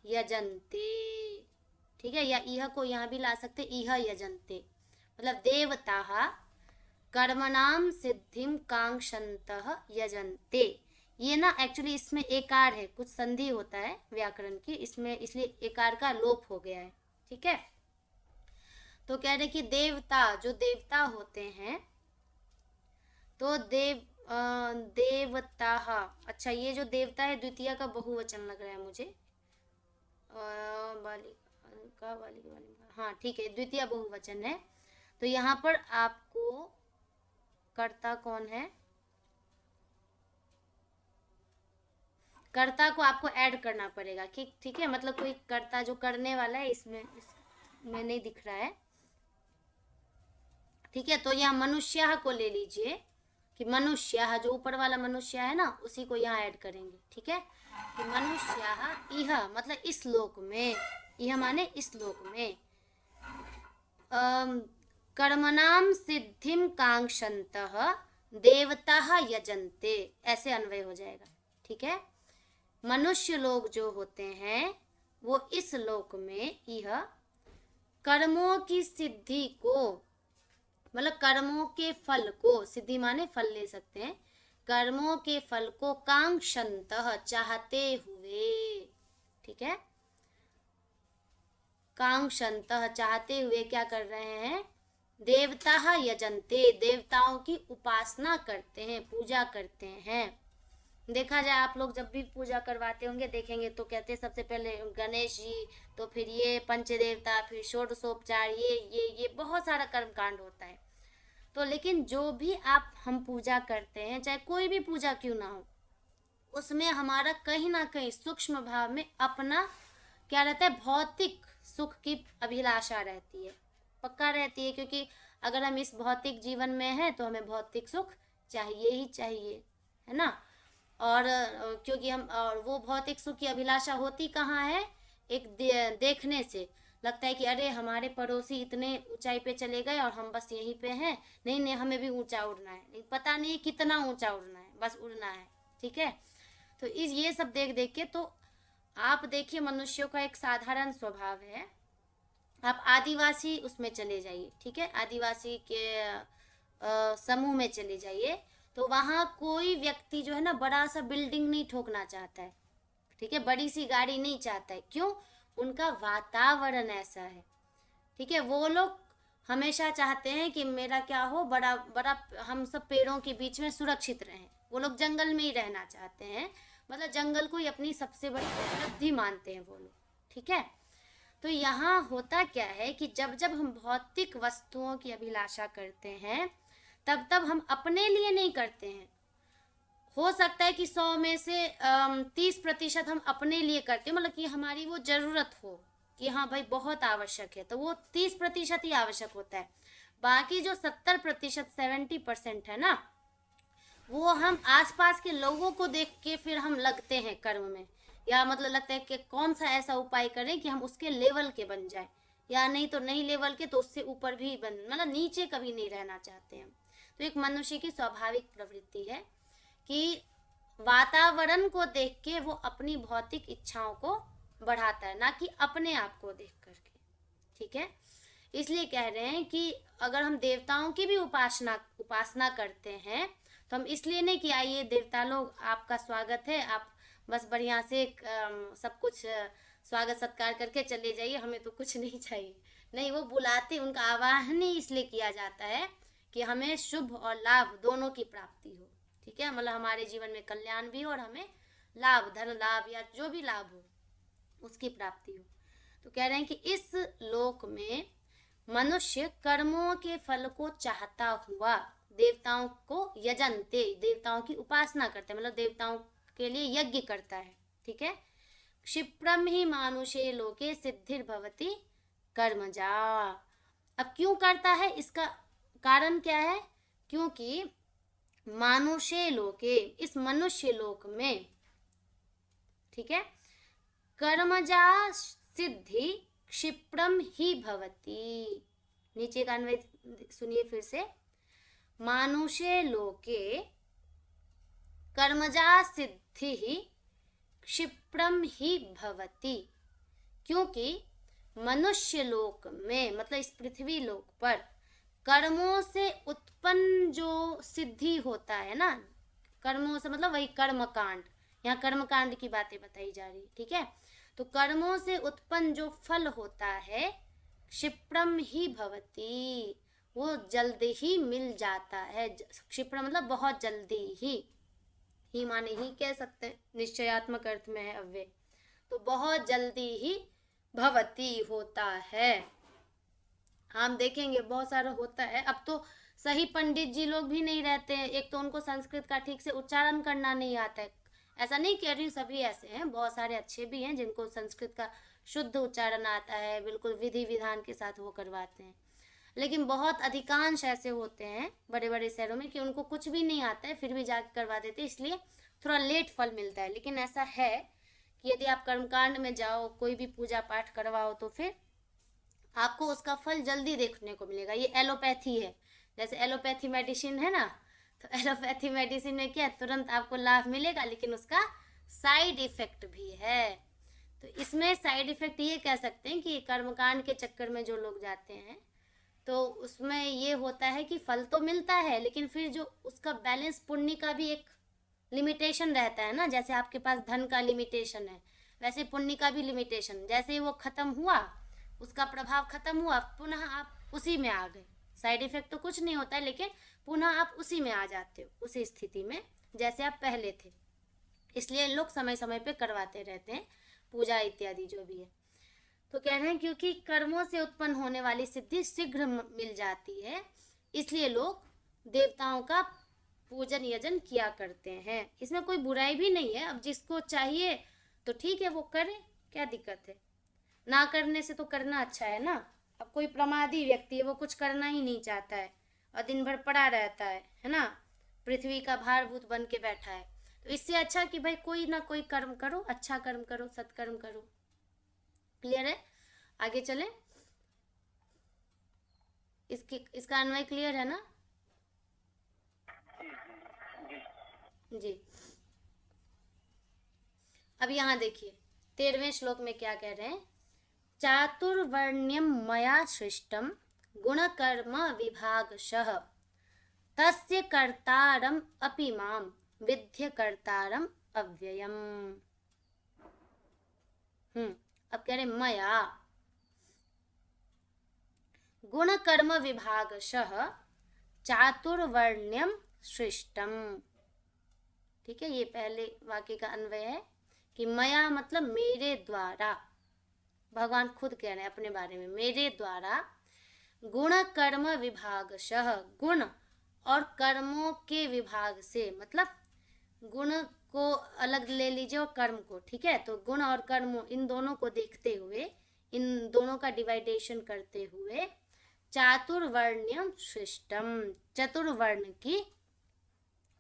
यजन्ते, ठीक है। या इह को यहाँ भी ला सकते, इह यजन्ते, मतलब देवताः कर्मणाम सिद्धिम कांक्षन्तः यजन्ते। ये ना एक्चुअली इसमें एकार है, कुछ संधि होता है व्याकरण की, इसमें इसलिए एकार का लोप हो गया है। ठीक है, तो कह रहे कि देवता, जो देवता होते हैं, तो देवता, अच्छा ये जो देवता है द्वितीय का बहुवचन लग रहा है मुझे, हाँ ठीक है, द्वितीय बहुवचन है। तो यहाँ पर आपको कर्ता कौन है, कर्ता को आपको ऐड करना पड़ेगा, ठीक है। मतलब कोई कर्ता जो करने वाला है इसमें नहीं दिख रहा है, ठीक है। तो यहाँ मनुष्य को ले लीजिए कि मनुष्य, जो ऊपर वाला मनुष्य है ना, उसी को यहाँ ऐड करेंगे, ठीक है। कि मनुष्य इह, मतलब इस लोक में, यह माने इस लोक में, कर्मणाम सिद्धिम कांक्षन्तः देवताः यजन्ते, ऐसे अन्वय हो जाएगा, ठीक है। मनुष्य लोग जो होते हैं वो इस लोक में यह कर्मों की सिद्धि को, मतलब कर्मों के फल को, सिद्धि माने फल ले सकते हैं, कर्मों के फल को कांक्षन्तः, चाहते हुए, ठीक है। कांक्षन्तः, चाहते हुए क्या कर रहे हैं, देवताः यजन्ते, देवताओं की उपासना करते हैं, पूजा करते हैं। देखा जाए आप लोग जब भी पूजा करवाते होंगे देखेंगे तो कहते हैं सबसे पहले गणेश जी, तो फिर ये पंचदेवता, फिर षोडशोपचार, ये बहुत सारा कर्म कांड होता है। तो लेकिन जो भी आप हम पूजा करते हैं, चाहे कोई भी पूजा क्यों ना हो, उसमें हमारा कहीं ना कहीं सूक्ष्म भाव में अपना क्या रहता है, भौतिक सुख की अभिलाषा रहती है, पक्का रहती है। क्योंकि अगर हम इस भौतिक जीवन में हैं तो हमें भौतिक सुख चाहिए ही चाहिए, है ना। और क्योंकि हम, और वो भौतिक सुख की अभिलाषा होती कहाँ है, एक देखने से लगता है कि अरे हमारे पड़ोसी इतने ऊंचाई पे चले गए और हम बस यहीं पे हैं, नहीं नहीं हमें भी ऊंचा उड़ना है, लेकिन पता नहीं कितना ऊंचा उड़ना है, बस उड़ना है, ठीक है। तो इस ये सब देख देख के, तो आप देखिए मनुष्यों का एक साधारण स्वभाव है। आप आदिवासी उसमें चले जाइए, ठीक है, आदिवासी के समूह में चले जाइए, तो वहाँ कोई व्यक्ति जो है ना बड़ा सा बिल्डिंग नहीं ठोकना चाहता है, ठीक है, बड़ी सी गाड़ी नहीं चाहता है। क्यों? उनका वातावरण ऐसा है, ठीक है। वो लोग हमेशा चाहते हैं कि मेरा क्या हो, बड़ा बड़ा हम सब पेड़ों के बीच में सुरक्षित रहें। वो लोग जंगल में ही रहना चाहते हैं, मतलब जंगल को ही अपनी सबसे बड़ी उपलब्धि मानते हैं वो लोग, ठीक है। तो यहाँ होता क्या है कि जब जब हम भौतिक वस्तुओं की अभिलाषा करते हैं, तब तब हम अपने लिए नहीं करते हैं। हो सकता है कि 100 में से 30% हम अपने लिए करते हैं, मतलब कि हमारी वो जरूरत हो कि हाँ भाई बहुत आवश्यक है, तो वो 30% ही आवश्यक होता है। बाकी जो 70%, 70% है ना, वो हम आसपास के लोगों को देख के फिर हम लगते हैं कर्म में, या मतलब लगता है कि कौन सा ऐसा उपाय करें कि हम उसके लेवल के बन जाए, या नहीं तो नहीं लेवल के तो उससे ऊपर भी बन, मतलब नीचे कभी नहीं रहना चाहते हम। तो एक मनुष्य की स्वाभाविक प्रवृत्ति है कि वातावरण को देख के वो अपनी भौतिक इच्छाओं को बढ़ाता है, ना कि अपने आप को देख करके, ठीक है। इसलिए कह रहे हैं कि अगर हम देवताओं की भी उपासना करते हैं, तो हम इसलिए नहीं कि आइए देवता लोग आपका स्वागत है, आप बस बढ़िया से सब कुछ स्वागत सत्कार करके चले जाइए, हमें तो कुछ नहीं चाहिए। नहीं, वो बुलाते, उनका आवाहन ही इसलिए किया जाता है कि हमें शुभ और लाभ दोनों की प्राप्ति हो, ठीक है, मतलब हमारे जीवन में कल्याण भी हो और हमें लाभ, धन लाभ या जो भी लाभ हो उसकी प्राप्ति हो। तो कह रहे हैं कि इस लोक में मनुष्य कर्मों के फल को चाहता हुआ देवताओं को यजनते, देवताओं की उपासना करते हैं, मतलब देवताओं के लिए यज्ञ करता है, ठीक है। क्षिप्रम ही मानुषे लोके सिद्धिर्भवति कर्मजा। अब क्यों करता है, इसका कारण क्या है? क्योंकि मानुषे लोके, इस मनुष्य लोक में, ठीक है, कर्मजा सिद्धि क्षिप्रम ही भवति। नीचे का अन्वय सुनिए फिर से, मानुषे लोके कर्मजा सिद्धि क्षिप्रम ही भवति। क्योंकि मनुष्य लोक में, मतलब इस पृथ्वी लोक पर कर्मों से उत्पन्न जो सिद्धि होता है ना, कर्मों से मतलब वही कर्मकांड, यहाँ कर्मकांड की बातें बताई जा रही, ठीक है। तो कर्मों से उत्पन्न जो फल होता है, क्षिप्रम ही भवति, वो जल्दी ही मिल जाता है। क्षिप्रम मतलब बहुत जल्दी ही माने ही कह सकते हैं, निश्चयात्मक अर्थ में है अव्यय, तो बहुत जल्दी ही भवति होता है। हम देखेंगे बहुत सारा होता है। अब तो सही पंडित जी लोग भी नहीं रहते हैं, एक तो उनको संस्कृत का ठीक से उच्चारण करना नहीं आता है। ऐसा नहीं कह रही हूँ सभी ऐसे हैं, बहुत सारे अच्छे भी हैं जिनको संस्कृत का शुद्ध उच्चारण आता है, बिल्कुल विधि विधान के साथ वो करवाते हैं। लेकिन बहुत अधिकांश ऐसे होते हैं बड़े बड़े शहरों में कि उनको कुछ भी नहीं आता है, फिर भी जाकर करवा देते, इसलिए थोड़ा लेट फल मिलता है। लेकिन ऐसा है कि यदि आप कर्मकांड में जाओ, कोई भी पूजा पाठ करवाओ, तो फिर आपको उसका फल जल्दी देखने को मिलेगा। ये एलोपैथी है, जैसे एलोपैथी मेडिसिन है ना, तो एलोपैथी मेडिसिन में क्या, तुरंत आपको लाभ मिलेगा, लेकिन उसका साइड इफेक्ट भी है। तो इसमें साइड इफेक्ट ये कह सकते हैं कि कर्मकांड के चक्कर में जो लोग जाते हैं, तो उसमें ये होता है कि फल तो मिलता है, लेकिन फिर जो उसका बैलेंस, पुण्य का भी एक लिमिटेशन रहता है ना, जैसे आपके पास धन का लिमिटेशन है, वैसे पुण्य का भी लिमिटेशन, जैसे वो खत्म हुआ, उसका प्रभाव खत्म हुआ, पुनः आप उसी में आ गए। साइड इफेक्ट तो कुछ नहीं होता है, लेकिन पुनः आप उसी में आ जाते हो, उसी स्थिति में जैसे आप पहले थे। इसलिए लोग समय समय पे करवाते रहते हैं पूजा इत्यादि जो भी है। तो कह रहे हैं क्योंकि कर्मों से उत्पन्न होने वाली सिद्धि शीघ्र मिल जाती है, इसलिए लोग देवताओं का पूजन यजन किया करते हैं। इसमें कोई बुराई भी नहीं है, अब जिसको चाहिए तो ठीक है वो करे, क्या दिक्कत है। ना करने से तो करना अच्छा है ना। अब कोई प्रमादी व्यक्ति है, वो कुछ करना ही नहीं चाहता है और दिन भर पड़ा रहता है ना, पृथ्वी का भारभूत बन के बैठा है, तो इससे अच्छा कि भाई कोई ना कोई कर्म करो, अच्छा कर्म करो, सत्कर्म करो। क्लियर है? आगे चले। इसका अन्वय क्लियर है ना? जी। अब यहाँ देखिए 13वें श्लोक में क्या कह रहे हैं। चातुर्वर्ण्यम मया सृष्टम गुणकर्म विभागशः तस्य कर्तारम अपि माम विद्य कर्तारम अव्ययम। अब कह रहे मया गुणकर्म विभागशः चातुर्वर्ण्यम सृष्टम। ठीक है, ये पहले वाक्य का अन्वय है कि मया मतलब मेरे द्वारा, भगवान खुद कह रहे हैं अपने बारे में, मेरे द्वारा गुण कर्म विभागशः, गुण और कर्मों के विभाग से, मतलब गुण को अलग ले लीजिए और कर्म को, ठीक है। तो गुण और कर्म इन दोनों को देखते हुए, इन दोनों का डिवाइडेशन करते हुए चातुर्वर्ण्यम सृष्टम, चतुर्वर्ण की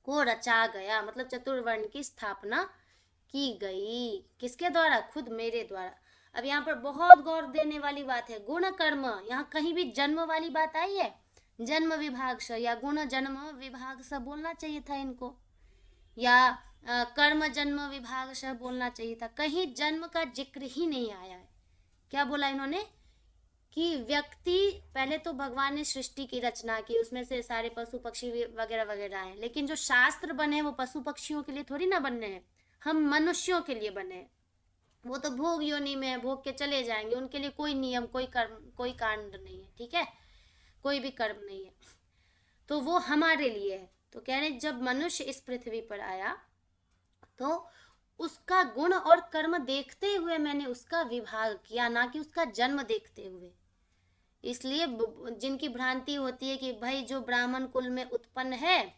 को रचा गया, मतलब चतुर्वर्ण की स्थापना की गई। किसके द्वारा? खुद मेरे द्वारा। अब यहाँ पर बहुत गौर देने वाली बात है, गुण कर्म, यहाँ कहीं भी जन्म वाली बात आई है? जन्म विभाग से या गुण जन्म विभाग से बोलना चाहिए था इनको, या कर्म जन्म विभाग से बोलना चाहिए था। कहीं जन्म का जिक्र ही नहीं आया है। क्या बोला इन्होंने कि व्यक्ति, पहले तो भगवान ने सृष्टि की रचना की, उसमें से सारे पशु पक्षी वगैरह वगैरह हैं, लेकिन जो शास्त्र बने वो पशु पक्षियों के लिए थोड़ी ना बने हैं, हम मनुष्यों के लिए बने हैं। वो तो भोग योनि में भोग के चले जाएंगे, उनके लिए कोई नियम, कोई कर्म, कोई कांड नहीं है, ठीक है, कोई भी कर्म नहीं है, तो वो हमारे लिए है। तो कह रहे जब मनुष्य इस पृथ्वी पर आया तो उसका गुण और कर्म देखते हुए मैंने उसका विभाग किया, ना कि उसका जन्म देखते हुए। इसलिए जिनकी भ्रांति होती है कि भाई जो ब्राह्मण कुल में उत्पन्न है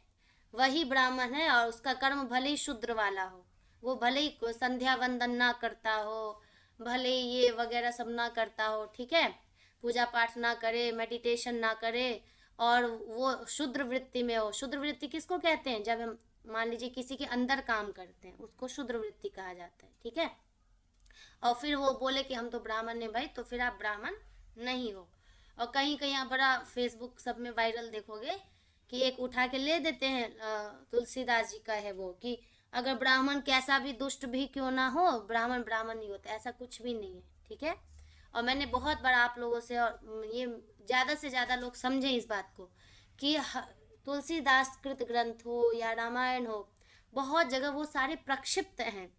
वही ब्राह्मण है, और उसका कर्म भले ही शूद्र वाला हो, वो भले ही संध्या वंदन ना करता हो, भले ही ये वगैरह सब ना करता हो, ठीक है, पूजा पाठ ना करे, मेडिटेशन ना करे, और वो शूद्र वृत्ति में हो। शूद्र वृत्ति किसको कहते हैं? जब हम मान लीजिए किसी के अंदर काम करते हैं, उसको शूद्र वृत्ति कहा जाता है, ठीक है। और फिर वो बोले कि हम तो ब्राह्मण ने भाई, तो फिर आप ब्राह्मण नहीं हो। और कहीं कहीं आप बड़ा फेसबुक सब में वायरल देखोगे कि एक उठा के ले देते हैं, तुलसीदास जी का है वो, कि अगर ब्राह्मण कैसा भी दुष्ट भी क्यों ना हो, ब्राह्मण ब्राह्मण नहीं होता। ऐसा कुछ भी नहीं है, ठीक है। और मैंने बहुत बार आप लोगों से, और ये ज़्यादा से ज़्यादा लोग समझें इस बात को, कि तुलसीदास कृत ग्रंथ हो या रामायण हो, बहुत जगह वो सारे प्रक्षिप्त हैं।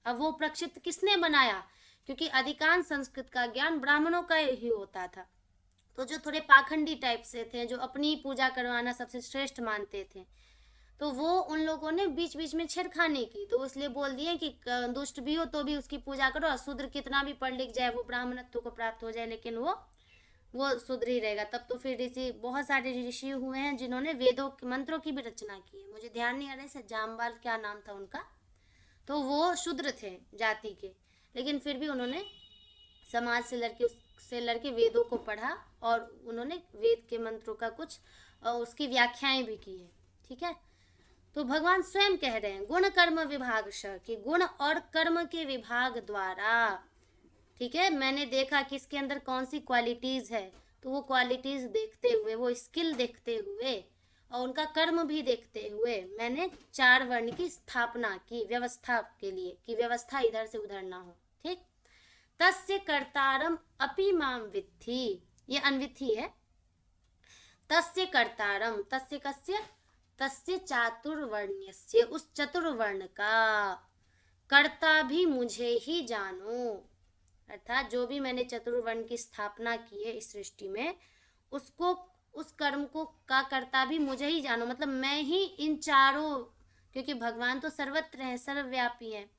अब वो प्रक्षिप्त किसने बनाया? क्योंकि अधिकांश संस्कृत का ज्ञान ब्राह्मणों का ही होता था। तो जो थोड़े पाखंडी टाइप से थे, जो अपनी पूजा करवाना सबसे श्रेष्ठ मानते थे, तो वो उन लोगों ने बीच बीच में छेड़खानी की, तो इसलिए बोल दिए कि दुष्ट भी हो तो भी उसकी पूजा करो, और शूद्र कितना भी पढ़ लिख जाए, वो ब्राह्मणत्व को प्राप्त हो जाए, लेकिन वो शूद्र ही रहेगा। तब तो फिर ऋषि, बहुत सारे ऋषि हुए हैं जिन्होंने वेदों मंत्रों की भी रचना की है। मुझे ध्यान नहीं आ रहा है, जामवाल क्या नाम था उनका, तो वो शूद्र थे जाति के, लेकिन फिर भी उन्होंने समाज से लड़के वेदों को पढ़ा, और उन्होंने वेद के मंत्रों का कुछ उसकी व्याख्याएं भी की है, ठीक है। तो भगवान स्वयं कह रहे हैं गुण कर्म विभाग कि गुण और कर्म के विभाग द्वारा, ठीक है, मैंने देखा कि इसके अंदर कौन सी क्वालिटीज है, तो वो क्वालिटीज देखते हुए, वो स्किल देखते हुए और उनका कर्म भी देखते हुए मैंने 4 वर्ण की स्थापना की, व्यवस्था के लिए, कि व्यवस्था इधर से उधर ना हो, ठीक। तस्य कर्तारम अपि माम विद्धि, ये अनविद्धि है। तस्य कर्तारम, तस्य कस्य? तस्य चातुर्वर्ण्यस्य, उस चतुर्वर्ण का कर्ता भी मुझे ही जानो, अर्थात जो भी मैंने चतुर्वर्ण की स्थापना की है इस सृष्टि में, उसको, उस कर्म को का कर्ता भी मुझे ही जानो, मतलब मैं ही इन चारों, क्योंकि भगवान तो सर्वत्र हैं, सर्वव्यापी हैं।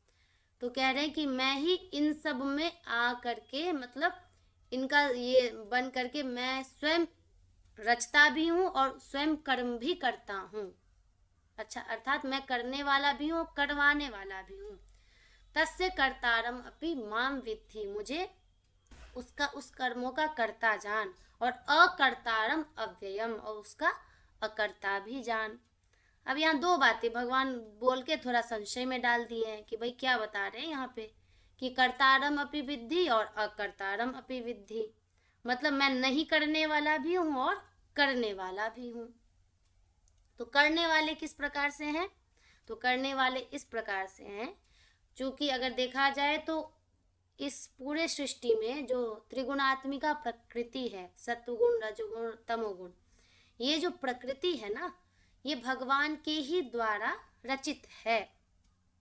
तो कह रहे हैं कि मैं ही इन सब में आ करके, मतलब इनका ये बन करके मैं स्वयं रचता भी हूँ और स्वयं कर्म भी करता हूँ। अच्छा, अर्थात मैं करने वाला भी हूँ, करवाने वाला भी हूँ। तस्य कर्तारम अपि माम विद्धि, मुझे उस कर्मों का कर्ता जान, और अकर्तारम अव्ययम, और उसका अकर्ता भी जान। अब यहाँ दो बातें भगवान बोल के थोड़ा संशय में डाल दिए हैं कि भाई क्या बता रहे हैं यहाँ पे, कि कर्तारम अपि विद्धि और अकर्तारम अपि विद्धि, मतलब मैं नहीं करने वाला भी हूँ और करने वाला भी हूँ। तो करने वाले किस प्रकार से हैं? तो करने वाले इस प्रकार से हैं, चूंकि अगर देखा जाए तो इस पूरे सृष्टि में जो त्रिगुणात्मिका प्रकृति है, सत्वगुण, रजोगुण, तमोगुण, ये जो प्रकृति है ना, ये भगवान के ही द्वारा रचित है,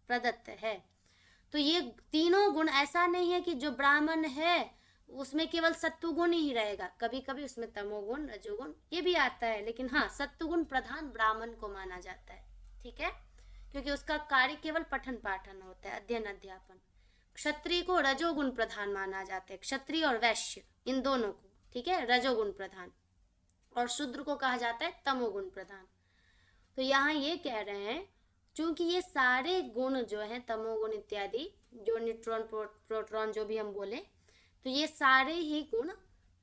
प्रदत्त है। तो ये तीनों गुण, ऐसा नहीं है कि जो ब्राह्मण है उसमें केवल सत्वगुण ही रहेगा, कभी कभी उसमें तमोगुण, रजोगुण ये भी आता है, लेकिन हाँ, सत्वगुण प्रधान ब्राह्मण को माना जाता है, ठीक है, क्योंकि उसका कार्य केवल पठन पाठन होता है, अध्ययन अध्यापन। क्षत्रिय को रजोगुण प्रधान माना जाता है, क्षत्रिय और वैश्य इन दोनों को, ठीक है, रजोगुण प्रधान, और शूद्र को कहा जाता है तमोगुण प्रधान। तो यहाँ ये कह रहे हैं, चूंकि ये सारे गुण जो हैं, तमोगुण इत्यादि, जो न्यूट्रॉन प्रोटॉन जो भी हम बोले, तो ये सारे ही गुण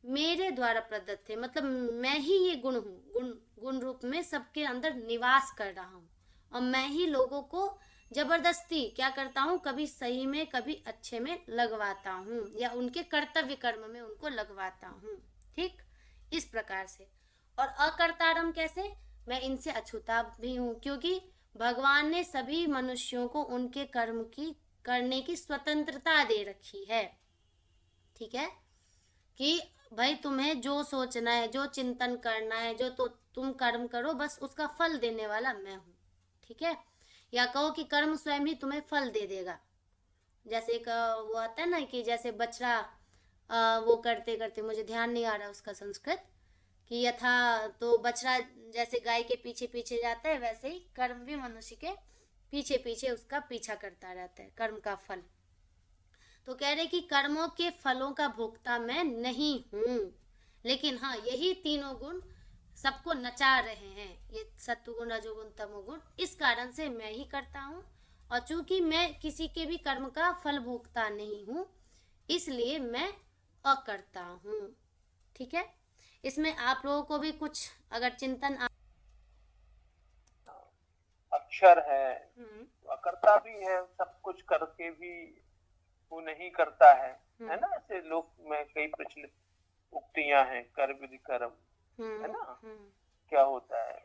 मेरे द्वारा प्रदत्त थे, मतलब मैं ही ये गुण हूँ, गुण रूप में सबके अंदर निवास कर रहा हूँ, और मैं ही लोगों को जबरदस्ती क्या करता हूँ, कभी सही में कभी अच्छे में लगवाता हूँ, या उनके कर्तव्य कर्म में उनको लगवाता हूँ, ठीक, इस प्रकार से। और अकर्तारम कैसे? मैं इनसे अछूता भी हूँ, क्योंकि भगवान ने सभी मनुष्यों को उनके कर्म की करने की स्वतंत्रता दे रखी है, ठीक है, कि भाई तुम्हें जो सोचना है, जो चिंतन करना है, जो तो तुम कर्म करो, बस उसका फल देने वाला मैं हूँ, ठीक है, या कहो कि कर्म स्वयं ही तुम्हें फल दे देगा। जैसे एक वो आता है ना, कि जैसे बछड़ा वो करते करते, मुझे ध्यान नहीं आ रहा उसका संस्कृत, कि यथा, तो बछड़ा जैसे गाय के पीछे पीछे जाता है, वैसे ही कर्म भी मनुष्य के पीछे पीछे उसका पीछा करता रहता है, कर्म का फल। तो कह रहे कि कर्मों के फलों का भोक्ता मैं नहीं हूँ, लेकिन हाँ, यही तीनों गुण सबको नचा रहे हैं, ये सत्वगुण, रजोगुण, तमोगुण, इस कारण से मैं ही करता हूँ, और चूंकि मैं किसी के भी कर्म का फल भोगता नहीं हूँ, इसलिए मैं अकर्ता हूँ, ठीक है। इसमें आप लोगों को भी कुछ अगर चिंतन अक्षर है, अकर्ता भी है, सब कुछ करके भी वो नहीं करता है ना, ऐसे लोक में कई प्रचलित उक्तियां हैं, कर विधि कर्म, है ना, क्या होता है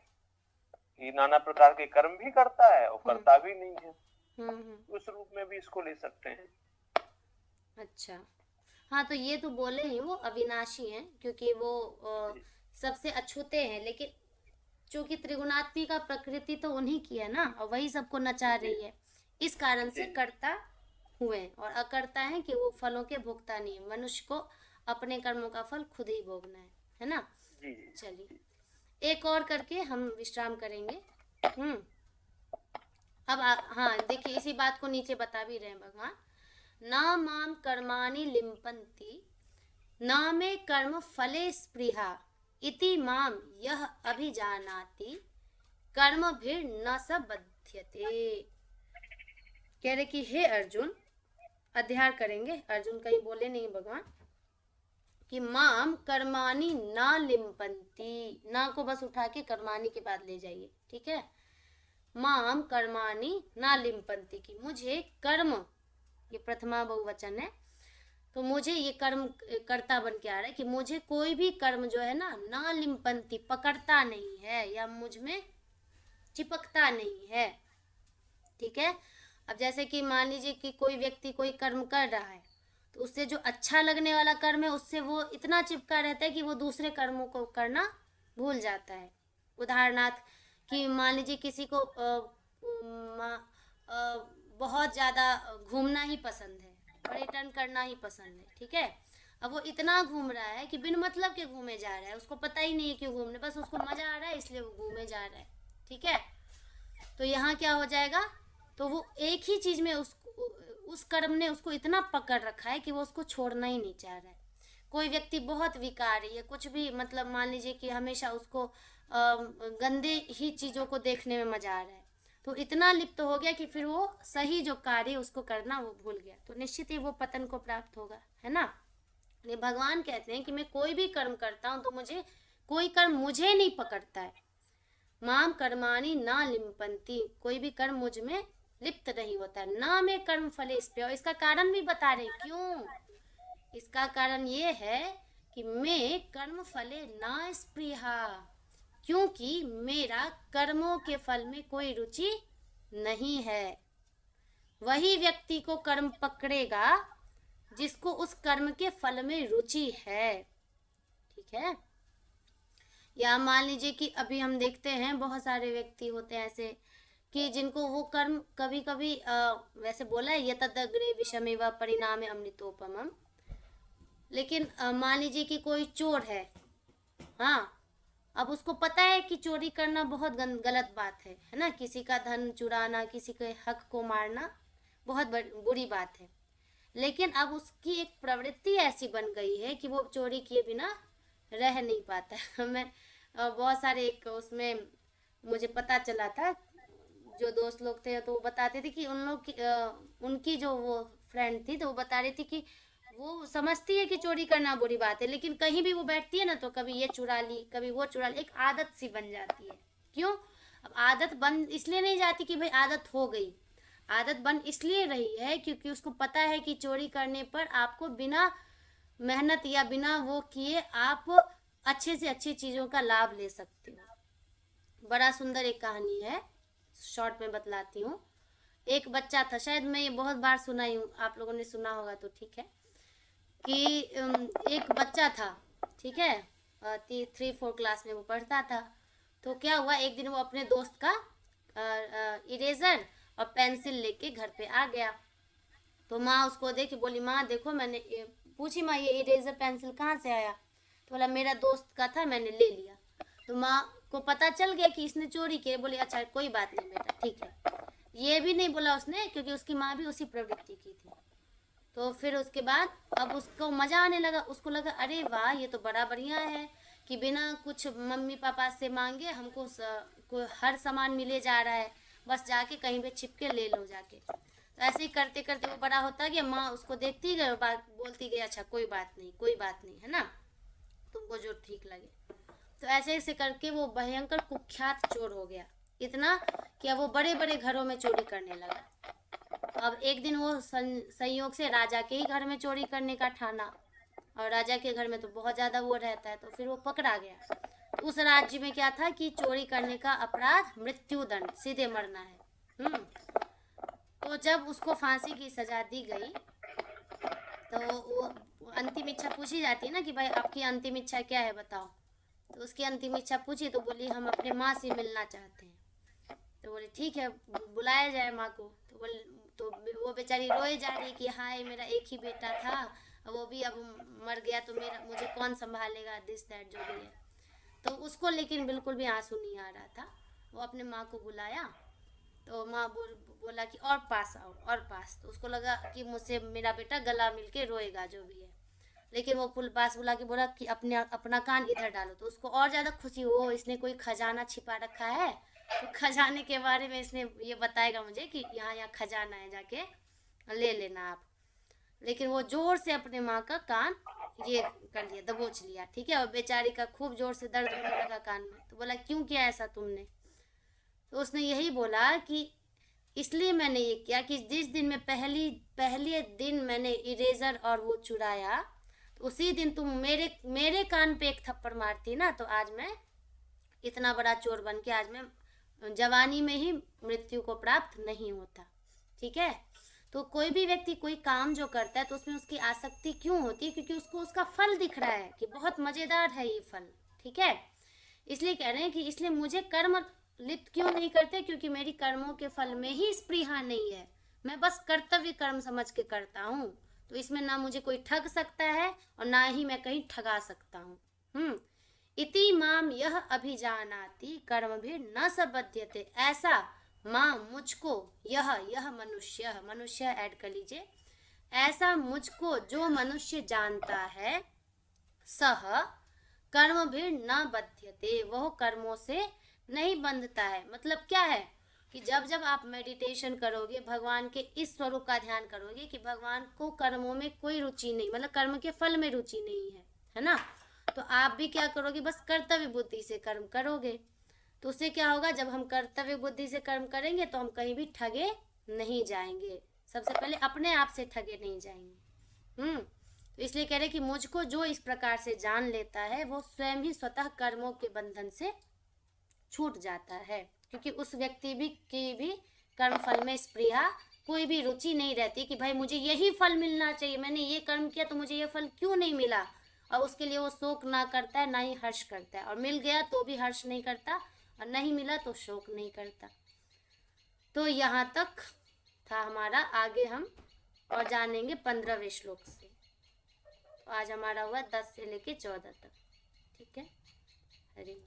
कि नाना प्रकार के कर्म भी करता है और करता भी नहीं है, उस रूप में भी इसको ले सकते हैं। अच्छा, हाँ, तो ये तो बोले ही वो अविनाशी हैं, क्योंकि वो सबसे अछूते हैं, लेकिन चूंकि त्रिगुणात्मिका प्रकृति तो उन्हीं की है ना, और वही सबको नचा रही है, इस कारण से कर्ता हुए, और अकर्ता है कि वो फलों के भोक्ता नहीं है, मनुष्य को अपने कर्मों का फल खुद ही भोगना है ना। चलिए एक और करके हम विश्राम करेंगे। अब हाँ, देखिए इसी बात को नीचे बता भी रहे हैं भगवान, न माम कर्माणि लिम्पन्ति न मे कर्म फले स्पृहा इति माम यह अभिजानाति कर्म भी न स बध्यते। कह रहे कि हे अर्जुन, अध्याय करेंगे, अर्जुन कहीं बोले नहीं भगवान, कि माम कर्माणि न लिम्पन्ति, ना को बस उठा के कर्माणि के बाद ले जाइए, ठीक है, माम कर्माणि न लिम्पन्ति, की मुझे कर्म, ये प्रथमा बहुवचन है, तो मुझे ये कर्म कर्ता बन के आ रहा है, कि मुझे कोई भी कर्म जो है ना लिम्पन्ति, पकड़ता नहीं है, या मुझ में चिपकता नहीं है, ठीक है। अब जैसे कि मान लीजिए कि कोई व्यक्ति कोई कर्म कर रहा है, तो उससे जो अच्छा लगने वाला कर्म है, उससे वो इतना चिपका रहता है कि वो दूसरे कर्मों को करना भूल जाता है। उदाहरणार्थ, कि मान लीजिए किसी को बहुत ज़्यादा घूमना ही पसंद है, पर्यटन करना ही पसंद है, ठीक है, अब वो इतना घूम रहा है कि बिन मतलब के घूमे जा रहा है, उसको पता ही नहीं है क्यों घूमने, बस उसको मज़ा आ रहा है इसलिए वो घूमे जा रहा है, ठीक है। तो यहाँ क्या हो जाएगा, तो वो एक ही चीज़ में उस कर्म ने उसको इतना पकड़ रखा है कि वो उसको छोड़ना ही नहीं चाह रहा है। कोई व्यक्ति बहुत विकारी है, कुछ भी मतलब मान लीजिए कि हमेशा उसको गंदे ही चीज़ों को देखने में मजा आ रहा है, तो इतना लिप्त हो गया कि फिर वो सही जो कार्य उसको करना वो भूल गया, तो निश्चित ही वो पतन को प्राप्त होगा, है ना। ये भगवान कहते हैं कि मैं कोई भी कर्म करता हूँ तो मुझे कोई कर्म मुझे नहीं पकड़ता है। माम कर्माणि ना लिम्पन्ति, कोई भी कर्म मुझ में लिप्त नहीं होता है ना। मैं कर्म फले स्पृहा, और इसका कारण भी बता रहे क्यों। इसका कारण ये है कि मैं कर्म फले ना स्पृहा, क्योंकि मेरा कर्मों के फल में कोई रुचि नहीं है। वही व्यक्ति को कर्म पकड़ेगा जिसको उस कर्म के फल में रुचि है, ठीक है। या मान लीजिए कि अभी हम देखते हैं बहुत सारे व्यक्ति होते हैं ऐसे कि जिनको वो कर्म कभी कभी वैसे बोला है यतदग्रे विषमेव परिणामे अमृतोपमम, लेकिन मान लीजिए कि कोई चोर है, हाँ, अब उसको पता है कि चोरी करना बहुत गलत बात है ना, किसी का धन चुराना, किसी के हक को मारना बहुत बुरी बात है, लेकिन अब उसकी एक प्रवृत्ति ऐसी बन गई है कि वो चोरी किए बिना रह नहीं पाता है। मैं बहुत सारे एक उसमें मुझे पता चला था, जो दोस्त लोग थे तो वो बताते थे कि उन लोग की उनकी जो वो फ्रेंड थी तो वो बता रही थी कि वो समझती है कि चोरी करना बुरी बात है, लेकिन कहीं भी वो बैठती है ना तो कभी ये चुरा ली कभी वो चुरा ली, एक आदत सी बन जाती है। क्यों? अब आदत बन इसलिए नहीं जाती कि भाई आदत हो गई, आदत बन इसलिए रही है क्योंकि उसको पता है कि चोरी करने पर आपको बिना मेहनत या बिना वो किए आप अच्छे से अच्छी चीज़ों का लाभ ले सकते हो। बड़ा सुंदर एक कहानी है, शॉर्ट में बतलाती हूँ। एक बच्चा था, शायद मैं ये बहुत बार सुनाई हूँ, आप लोगों ने सुना होगा तो ठीक है, कि एक बच्चा था, ठीक है, 3-4 क्लास में वो पढ़ता था। तो क्या हुआ, एक दिन वो अपने दोस्त का इरेजर और पेंसिल लेके घर पे आ गया। तो माँ उसको देखी, बोली माँ देखो मैंने पूछी माँ ये इरेजर पेंसिल कहाँ से आया, तो बोला मेरा दोस्त का था मैंने ले लिया। तो माँ को पता चल गया कि इसने चोरी की। बोली अच्छा कोई बात नहीं बेटा ठीक है, ये भी नहीं बोला उसने क्योंकि उसकी माँ भी उसी प्रवृत्ति की थी। तो फिर उसके बाद अब उसको मज़ा आने लगा, उसको लगा अरे वाह ये तो बड़ा बढ़िया है कि बिना कुछ मम्मी पापा से मांगे हमको हर सामान मिले जा रहा है, बस जाके कहीं पे छिप के ले लो जाके। तो ऐसे ही करते करते वो बड़ा होता गया, माँ उसको देखती गई, बात बोलती गई अच्छा कोई बात नहीं है ना, तुमको जो ठीक लगे। तो ऐसे ऐसे करके वो भयंकर कुख्यात चोर हो गया, इतना कि अब वो बड़े बड़े घरों में चोरी करने लगा। अब एक दिन वो संयोग से राजा के ही घर में चोरी करने का ठाना, और राजा के घर में तो बहुत ज़्यादा वो रहता है, तो फिर वो पकड़ा गया। तो उस राज्य में क्या था कि चोरी करने का अपराध मृत्युदंड, सीधे मरना है। तो जब उसको फांसी की सजा दी गई तो वो अंतिम इच्छा पूछी जाती है ना कि भाई आपकी अंतिम इच्छा क्या है बताओ। तो उसकी अंतिम इच्छा पूछी तो बोली हम अपने माँ से मिलना चाहते हैं। तो बोले ठीक है बुलाया जाए माँ को। तो वो बेचारी रोए जा रही कि हाय मेरा एक ही बेटा था, वो भी अब मर गया तो मुझे कौन संभालेगा, दिस दैट जो भी है। तो उसको लेकिन बिल्कुल भी आंसू नहीं आ रहा था। वो अपने माँ को बुलाया तो माँ बोला कि और पास आओ और पास। तो उसको लगा कि मुझसे मेरा बेटा गला मिलके रोएगा जो भी है, लेकिन वो पुल पास बुला के बोला कि अपना कान इधर डालो। तो उसको और ज़्यादा खुशी हो, इसने कोई खजाना छिपा रखा है, तो खजाने के बारे में इसने ये बताएगा मुझे कि यहाँ खजाना है, जाके ले लेना आप। लेकिन वो जोर से अपने माँ का कान ये कर लिया, दबोच लिया, ठीक है। और बेचारी का खूब जोर से दर्द होने लगा कान में। तो बोला क्यों किया ऐसा तुमने? तो उसने यही बोला कि इसलिए मैंने ये किया कि जिस दिन मैं पहले दिन मैंने इरेजर और वो चुराया, तो उसी दिन तुम मेरे कान पे एक थप्पड़ मारती ना, तो आज मैं इतना बड़ा चोर बन के आज मैं जवानी में ही मृत्यु को प्राप्त नहीं होता, ठीक है। तो कोई भी व्यक्ति कोई काम जो करता है तो उसमें उसकी आसक्ति क्यों होती है? क्योंकि उसको उसका फल दिख रहा है कि बहुत मज़ेदार है ये फल, ठीक है। इसलिए कह रहे हैं कि इसलिए मुझे कर्म लिप्त क्यों नहीं करते, क्योंकि मेरी कर्मों के फल में ही स्पृहा नहीं है, मैं बस कर्तव्य कर्म समझ के करता हूँ। तो इसमें ना मुझे कोई ठग सकता है और ना ही मैं कहीं ठगा सकता हूँ। इति माम यह अभिजानाति कर्म भी न सबध्यते, ऐसा माँ मुझको यह मनुष्य ऐड कर लीजिए, ऐसा मुझको जो मनुष्य जानता है, सह कर्म भी न बध्यते, वह कर्मों से नहीं बंधता है। मतलब क्या है कि जब जब आप मेडिटेशन करोगे, भगवान के इस स्वरूप का ध्यान करोगे कि भगवान को कर्मों में कोई रुचि नहीं, मतलब कर्म के फल में रुचि नहीं है ना, तो आप भी क्या करोगे, बस कर्तव्य बुद्धि से कर्म करोगे। तो उससे क्या होगा, जब हम कर्तव्य बुद्धि से कर्म करेंगे तो हम कहीं भी ठगे नहीं जाएंगे, सबसे पहले अपने आप से ठगे नहीं जाएंगे। तो इसलिए कह रहे कि मुझको जो इस प्रकार से जान लेता है वो स्वयं ही स्वतः कर्मों के बंधन से छूट जाता है, क्योंकि उस व्यक्ति की भी कर्म फल में स्पृहा, कोई भी रुचि नहीं रहती कि भाई मुझे यही फल मिलना चाहिए, मैंने ये कर्म किया तो मुझे ये फल क्यों नहीं मिला, और उसके लिए वो शोक ना करता है, ना ही हर्ष करता है, और मिल गया तो भी हर्ष नहीं करता, और नहीं मिला तो शोक नहीं करता। तो यहाँ तक था हमारा, आगे हम और जानेंगे 15वें श्लोक से। तो आज हमारा हुआ 10 से लेके 14 तक। ठीक है, हरि।